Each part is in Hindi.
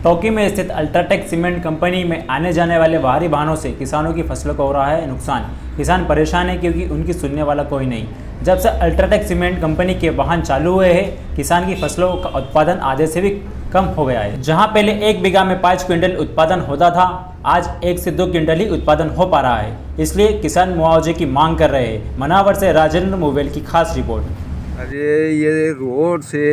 टोंकी में स्थित अल्ट्राटेक सीमेंट कंपनी में आने जाने वाले बाहरी वाहनों से किसानों की फसलों को हो रहा है नुकसान। किसान परेशान है क्योंकि उनकी सुनने वाला कोई नहीं। जब से अल्ट्राटेक सीमेंट कंपनी के वाहन चालू हुए हैं, किसान की फसलों का उत्पादन आधे से भी कम हो गया है। जहां पहले 1 बीघा में 5 क्विंटल उत्पादन होता था, आज 1 से 2 क्विंटल ही उत्पादन हो पा रहा है। इसलिए किसान मुआवजे की मांग कर रहे हैं। मनावर से राजेंद्र मोवेल की खास रिपोर्ट। अरे ये रोड से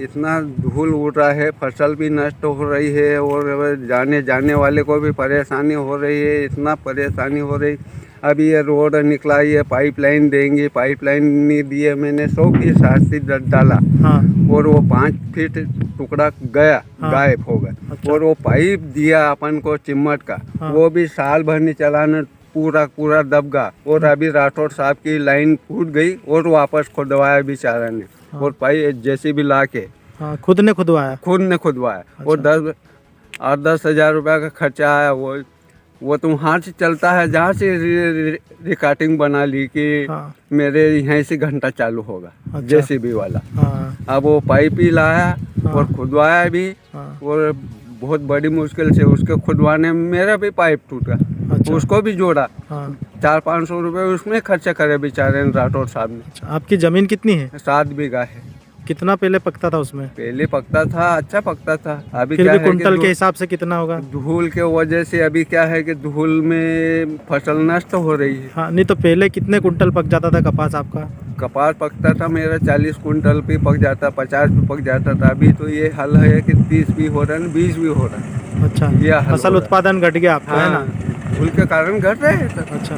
इतना धूल उड़ रहा है, फसल भी नष्ट हो रही है और जाने वाले को भी परेशानी हो रही है, इतना परेशानी हो रही। अभी ये रोड निकला, ये पाइपलाइन देंगे, पाइपलाइन नहीं दिए, मैंने 100 फीट शास्त्री डाला। हाँ। और वो 5 फीट टुकड़ा गया। हाँ। गायब हो गया। अच्छा। और वो पाइप दिया अपन को चिम्मट का। हाँ। वो भी साल भर नहीं चलाना, पूरा दब गया। और अभी राठौड़ साहब की लाइन फूट गई और वापस खुदवाया बेचारा ने। हाँ। और पाइप जैसे भी ला के खुद ने खुदवाया। अच्छा। और 10 हज़ार रुपया का खर्चा आया। वो तुम हाथ से चलता है, जहाँ से रिकॉर्डिंग बना ली कि हाँ। मेरे यहाँ से घंटा चालू होगा। अच्छा। जेसीबी वाला। हाँ। अब वो पाइप ही लाया। हाँ। और खुदवाया भी। हाँ। और बहुत बड़ी मुश्किल से उसके खुदवाने में मेरा भी पाइप टूटा। अच्छा। उसको भी जोड़ा। हाँ। 400-500 रुपये उसमें खर्चा करे बेचारे राठौड़ साहब ने। अच्छा। आपकी जमीन कितनी है? 7 बीघा है। कितना पहले पकता था उसमें? पहले पकता था, अच्छा पकता था। अभी फिर भी कुंटल के हिसाब से कितना होगा? धूल के वजह से अभी क्या है कि धूल में फसल नष्ट हो रही है। हाँ, नहीं तो पहले कितने कुंटल पक जाता था कपास आपका? कपास पकता था मेरा 40 कुंटल भी पक जाता, 50 भी पक जाता था। अभी तो ये हाल है कि 30 भी हो रहा है, 20 भी हो रहा है। अच्छा, ये फसल उत्पादन घट गया आपका। हाँ, है ना? धूल के कारण घट रहे हैं सर। अच्छा,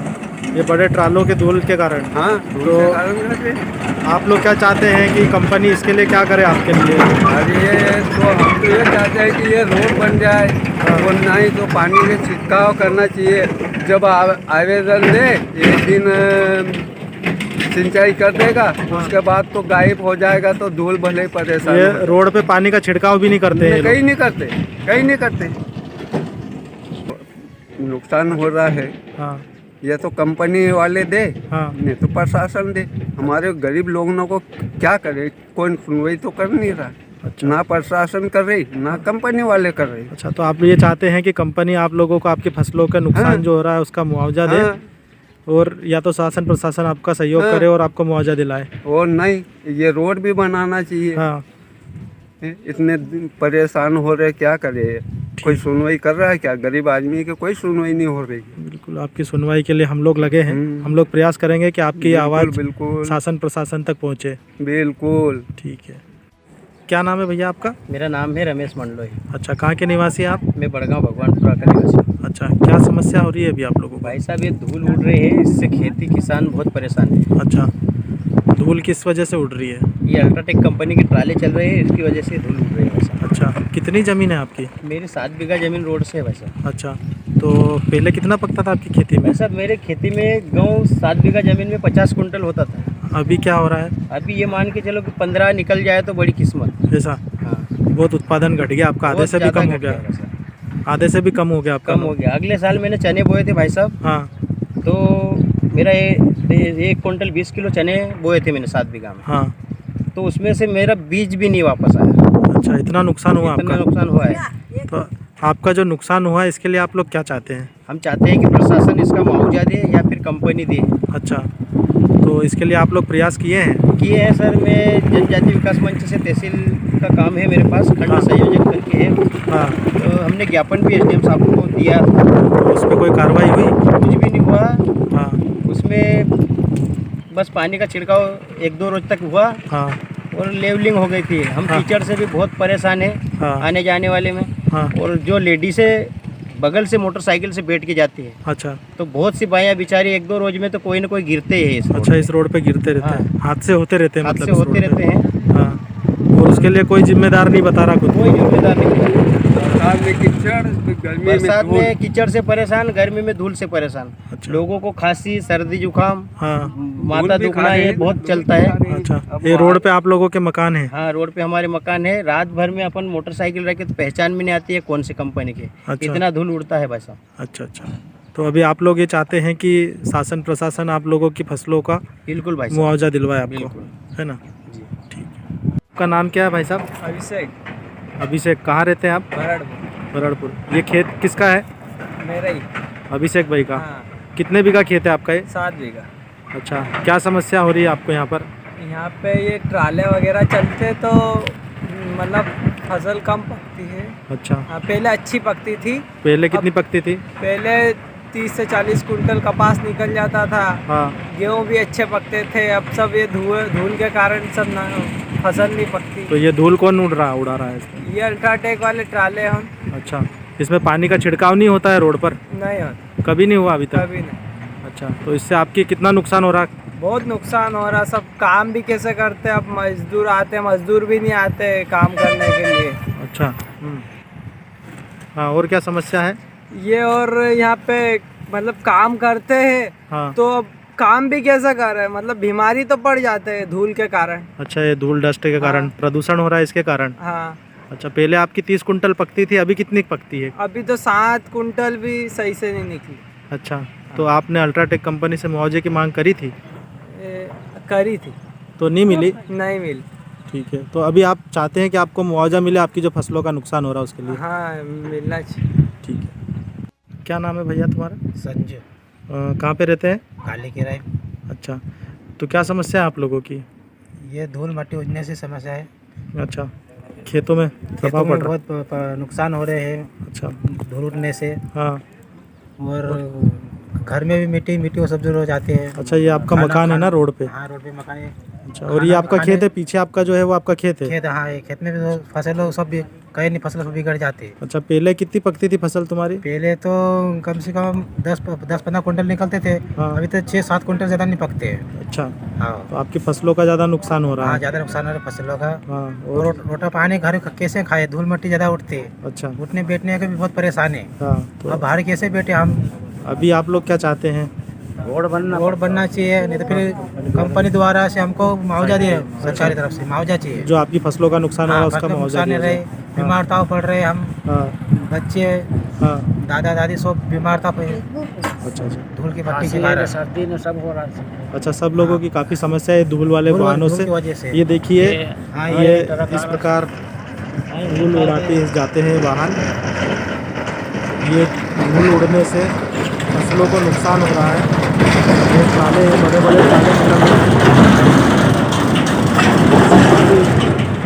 ये बड़े ट्रालों के धूल के कारण। हाँ, धूल के कारण घट रहे। आप लोग क्या चाहते हैं कि कंपनी इसके लिए क्या करे आपके लिए? अरे तो हम तो ये चाहते हैं कि ये रोड बन जाए। और नहीं तो पानी के छिड़काव करना चाहिए। जब आवेदन दे, एक दिन सिंचाई कर देगा। हाँ। उसके बाद तो गायब हो जाएगा, तो धूल भले ही परेशान। ये रोड पे पानी का छिड़काव भी नहीं करते हैं? कहीं नहीं करते। नुकसान हो रहा है। हाँ। ये तो कंपनी वाले दे। हाँ। नहीं तो प्रशासन दे। हमारे गरीब लोगों को क्या करे, कोई सुनवाई तो कर नहीं रहा। अच्छा। ना प्रशासन कर रही, ना कंपनी वाले कर रही। अच्छा, तो आप ये चाहते हैं कि कंपनी आप लोगों को आपकी फसलों का नुकसान हाँ। जो हो रहा है उसका मुआवजा दे। हाँ। और या तो शासन प्रशासन आपका सहयोग करे और आपको मुआवजा दिलाए। और नहीं, ये रोड भी बनाना चाहिए। हाँ। इतने परेशान हो रहे, क्या करे? कोई सुनवाई कर रहा है क्या? गरीब आदमी की कोई सुनवाई नहीं हो रही। बिल्कुल, आपकी सुनवाई के लिए हम लोग लगे हैं। हम लोग प्रयास करेंगे कि आपकी आवाज़ बिल्कुल शासन प्रशासन तक पहुँचे। बिल्कुल ठीक है। क्या नाम है भैया आपका? मेरा नाम है रमेश मंडलोई। अच्छा, कहाँ के निवासी हैं आप? मैं बड़गांव भगवानपुरा का निवासी। अच्छा, क्या समस्या हो रही है अभी आप लोगों को? भाई साहब, ये धूल उड़ रही है, इससे खेती किसान बहुत परेशान है। अच्छा, धूल किस वजह से उड़ रही है? ये अल्ट्राटेक कंपनी के ट्राले चल रहे हैं, इसकी वजह से धूल उड़ रही है भाई साहब। अच्छा, कितनी ज़मीन है आपकी? मेरी 7 बीघा ज़मीन रोड से है भाई साहब। अच्छा, तो पहले कितना पकता था आपकी खेती में? भाई साहब, मेरे खेती में गेहूँ 7 बीघा ज़मीन में 50 कुंटल होता था। अभी क्या हो रहा है? अभी ये मान के चलो कि 15 निकल जाए तो बड़ी किस्मत। ऐसा? हाँ। बहुत उत्पादन घट गया आपका, आधे से भी कम हो गया। आधे से भी कम हो गया आपका? कम हो गया। अगले साल मैंने चने बोए थे भाई साहब। हाँ। तो मेरा 1 कुंटल 20 किलो चने बोए थे मैंने 7 बीघा में। हाँ। तो उसमें से मेरा बीज भी नहीं वापस आया। अच्छा, इतना नुकसान हुआ आपका? इतना नुकसान हुआ है। तो आपका जो नुकसान हुआ है इसके लिए आप लोग क्या चाहते हैं? हम चाहते हैं कि प्रशासन इसका मुआवजा दे या फिर कंपनी दे। अच्छा, तो इसके लिए आप लोग प्रयास किए हैं सर। मैं जनजाति विकास मंच से तहसील का काम है मेरे पास, खंड हाँ। संयोजक करके है। हाँ। तो हमने ज्ञापन भी एसडीएम साहब को दिया। तो उस पर कोई कार्रवाई हुई? कुछ भी नहीं हुआ। हाँ। उसमें बस पानी का छिड़काव 1-2 रोज तक हुआ। हाँ। और लेवलिंग हो गई थी। हम हाँ। कीचड़ से भी बहुत परेशान हैं। हाँ। आने जाने वाले में। हाँ। और जो लेडीज़ है बगल से मोटरसाइकिल से बैठ के जाती है। अच्छा, तो बहुत सी बाइयाँ बेचारी 1-2 रोज में तो कोई ना कोई गिरते ही है। अच्छा, इस रोड पे गिरते रहते हैं? हाँ। हादसे होते रहते हैं? हादसे होते रहते हैं। हाँ। और उसके लिए कोई जिम्मेदार नहीं बता रहा? कोई जिम्मेदार नहीं। बरसात में कीचड़ से परेशान, गर्मी में धूल से परेशान। अच्छा। लोगों को खांसी, सर्दी, जुकाम, हाँ। माथा दुखना ये बहुत चलता है। अच्छा, ये रोड पे आप लोगों के मकान है? हाँ, रोड पे हमारे मकान है। रात भर में अपन मोटरसाइकिल रखे तो पहचान भी नहीं आती है कौन सी कंपनी के। अच्छा। इतना धूल उड़ता है भाई साहब। अच्छा अच्छा, तो अभी आप लोग ये चाहते हैं कि शासन प्रशासन आप लोगों की फसलों का बिल्कुल भाई मुआवजा दिलवाए आपको, है ना? जी ठीक है। आपका नाम क्या है भाई साहब? अभिषेक। अभिषेक, कहाँ रहते हैं आप? बरड़। बरड़पुर। ये खेत किसका है? मेरा ही। अभिषेक भाई का। हाँ, कितने बीघा खेत है आपका ये? 7 बीघा। अच्छा, क्या समस्या हो रही है आपको यहाँ पर? यहाँ पे ये ट्राले वगैरह चलते तो मतलब फसल कम पकती है। अच्छा, हाँ, पहले अच्छी पकती थी। पहले कितनी पकती थी? पहले 30 से 40 कुंटल कपास निकल जाता था। हाँ। गेहूँ भी अच्छे पकते थे। अब सब ये धूल के कारण सब फसल नहीं पकती। तो ये धूल कौन उड़ा रहा है इसमें? ये अल्ट्राटेक वाले ट्राले हम। अच्छा, इसमें पानी का छिड़काव नहीं होता है रोड पर? नहीं होता, कभी नहीं हुआ अभी तक? कभी नहीं। अच्छा, तो इससे आपकी कितना नुकसान हो रहा है? बहुत नुकसान हो रहा। सब काम भी कैसे करते, अब मजदूर आते, मजदूर भी नहीं आते काम करने के लिए। अच्छा। हाँ, और क्या समस्या है? ये और यहाँ पे मतलब काम करते हैं हाँ। तो अब काम भी कैसे कर रहे हैं, मतलब बीमारी तो पड़ जाते हैं धूल के कारण। अच्छा, ये धूल डस्ट के कारण हाँ। प्रदूषण हो रहा है इसके कारण? हाँ। अच्छा, पहले आपकी 30 कुंटल पकती थी, अभी कितनी पकती है? अभी तो 7 कुंटल भी सही से नहीं निकली। अच्छा, तो आपने अल्ट्राटेक कंपनी से मुआवजे की मांग करी थी? करी थी, तो नहीं मिली? नहीं मिली। ठीक है, तो अभी आप चाहते हैं कि आपको मुआवजा मिले आपकी जो फसलों का नुकसान हो रहा है उसके लिए? हाँ, मिलना चाहिए। ठीक है। क्या नाम है भैया तुम्हारा? संजय। कहाँ पे रहते हैं? काली किराए। अच्छा, तो क्या समस्या है आप लोगों की? ये धूल मट्टी उड़ने से समस्या है। अच्छा, खेतों में प्रभाव पड़ रहा है? बहुत नुकसान हो रहे हैं अच्छा। धूल उड़ने से। हाँ। और घर में भी मिट्टी वो सब जो हो जाते हैं। अच्छा, ये आपका मकान है ना रोड पे? हाँ, रोड पे मकान है। अच्छा, और ये आपका खेत है पीछे आपका जो है वो आपका खेत है? खेत, हाँ, ये खेत में भी तो फसल सब भी कई नहीं फसल सब बिगड़ जाती है। अच्छा, पहले कितनी पकती थी फसल तुम्हारी? पहले तो कम से कम 10-15 कुंटल निकलते थे। हाँ। अभी तो 6-7 कुंटल ज़्यादा नहीं पकते हैं। अच्छा, हाँ। तो आपकी फसलों का ज़्यादा नुकसान हो रहा हाँ, है? ज़्यादा नुकसान हो रहा है फसलों का। हाँ। और रोटा पानी घर कैसे खाए, धूल मिट्टी ज़्यादा उठती है। अच्छा। उठने बैठने के भी बहुत परेशानी है। हाँ, तो अब बाहर कैसे बैठे हम? अभी आप लोग क्या चाहते हैं? रोड बनना चाहिए, नहीं तो फिर कंपनी द्वारा से हमको मुआवजा दे, सरकारी तरफ से मुआवजा चाहिए। जो आपकी फसलों का नुकसान हो रहा है उसका फसल मुआवजा नुकसान दिया रहे, जाए। बीमार ताव पड़ रहे हम, हाँ। बच्चे, हाँ। दादा दादी सब बीमार था पहले अच्छा। अच्छा, धूल की पट्टी के कारण। सर्दी में सब हो रहा है। अच्छा, सब लोगों की काफ़ी समस्या है धूल वाले वाहनों धूल से। की वजह से। ये देखिए, हाँ, ये इस प्रकार धूल उड़ाते जाते हैं वाहन। ये धूल उड़ने से फसलों को नुकसान हो रहा है। ये ट्राले हैं, बड़े बड़े ट्राले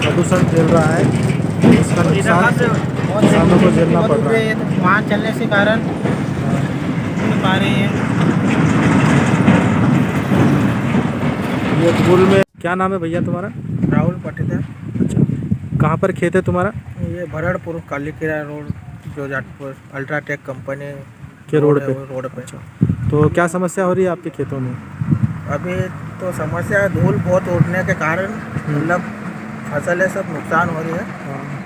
प्रदूषण झेल रहा है, इसका नुकसान किसानों को झेलना पड़ रहा है। वाहन चलने से कारण नहीं पा रहे हैं। ये धूल में क्या नाम है भैया तुम्हारा? राहुल पाटीदार। अच्छा, कहाँ पर खेत है तुम्हारा? ये बरड़पुर काली किराया रोड जो जाटपुर अल्ट्राटेक कंपनी के रोड पे? रोड पे। अच्छा, तो क्या समस्या हो रही है आपके खेतों में? अभी तो समस्या धूल बहुत उड़ने के कारण मतलब फसलें सब नुकसान हो रही है।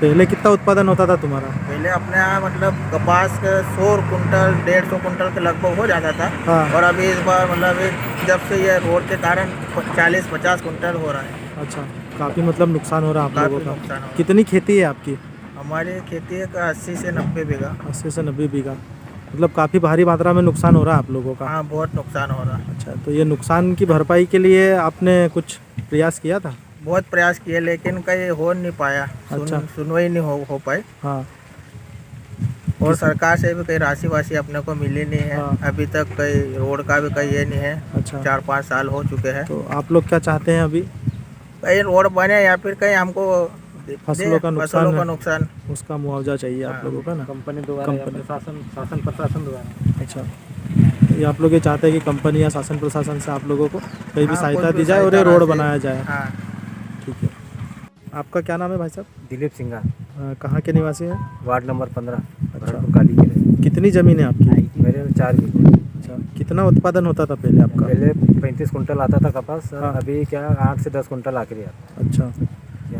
पहले कितना उत्पादन होता था तुम्हारा? पहले अपने यहाँ मतलब कपास के 100 कुंटल 150 कुंटल के लगभग हो जाता था। हाँ। और अभी इस बार मतलब जब से ये रोड के कारण 40-50 कुंटल हो रहा है। अच्छा, काफ़ी मतलब नुकसान हो रहा है आप काफी लोगों का। नुकसान हो रहा है। कितनी खेती है आपकी? हमारी खेती है 80 से 90 बीघा। 80 से 90 बीघा, मतलब काफ़ी भारी मात्रा में नुकसान हो रहा है आप लोगों का। हाँ, बहुत नुकसान हो रहा है। अच्छा, तो ये नुकसान की भरपाई के लिए आपने कुछ प्रयास किया था? बहुत प्रयास किए लेकिन कहीं हो नहीं पाया। अच्छा। सुनवाई नहीं हो पाई। हाँ। और सरकार से भी कई राशि वाशी अपने को मिली नहीं है। हाँ। अभी तक कई रोड का भी कहीं ये नहीं है। अच्छा। 4-5 साल हो चुके हैं। तो आप लोग क्या चाहते हैं अभी? कहीं रोड बने या फिर कहीं हमको फसलों का नुकसान उसका मुआवजा चाहिए आप हाँ। लोगों का ना? कंपनी द्वारा या कंपनी। शासन प्रशासन द्वारा। अच्छा, ये आप लोग ये चाहते हैं कि कंपनी या शासन प्रशासन से आप लोगों को कहीं भी हाँ, सहायता कोई भी दी जाए और ये सहायता रोड राशि- बनाया जाए। हाँ। ठीक है। आपका क्या नाम है भाई साहब? दिलीप सिंघा, कहाँ के निवासी हैं? वार्ड नंबर 15, अच्छा। काली किले। कितनी ज़मीन है आपकी? मेरे 4 बीघे। अच्छा, कितना उत्पादन होता था पहले आपका? पहले 35 कुंटल आता था कपास, हाँ। अभी क्या 8 से 10 कुंटल आखिरी आता है। अच्छा,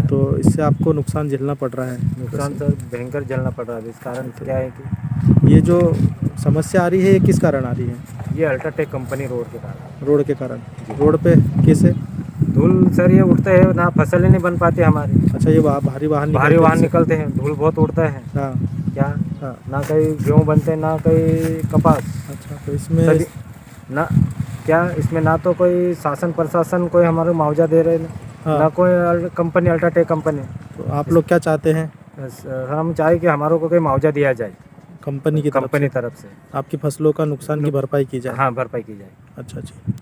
तो इससे आपको नुकसान झेलना पड़ रहा है? नुकसान सर भयंकर झेलना पड़ रहा है। इस कारण क्या है कि ये जो समस्या आ रही है ये किस कारण आ रही है? ये अल्ट्राटेक कंपनी रोड के कारण। रोड के कारण? रोड पे कैसे? धूल सर ये उड़ते हैं ना, फसल ही नहीं बन पाती हमारी। अच्छा, ये भारी वाहन भारी वाहन निकलते निकलते हैं, धूल बहुत उड़ता है। हैं। हाँ। क्या हाँ। ना कहीं गेहूँ बनते हैं ना कहीं कपास। अच्छा, तो इसमें सभी ना क्या इसमें ना तो कोई शासन प्रशासन कोई हमारे मुआवजा दे रहे हैं, हाँ। ना कोई कंपनी अल्ट्राटेक कंपनी। तो आप लोग क्या चाहते हैं? सर हम चाहे कि हमारों को कोई मुआवजा दिया जाए कंपनी की कंपनी तरफ से। आपकी फसलों का नुकसान की भरपाई की जाए। हाँ, भरपाई की जाए। अच्छा जी।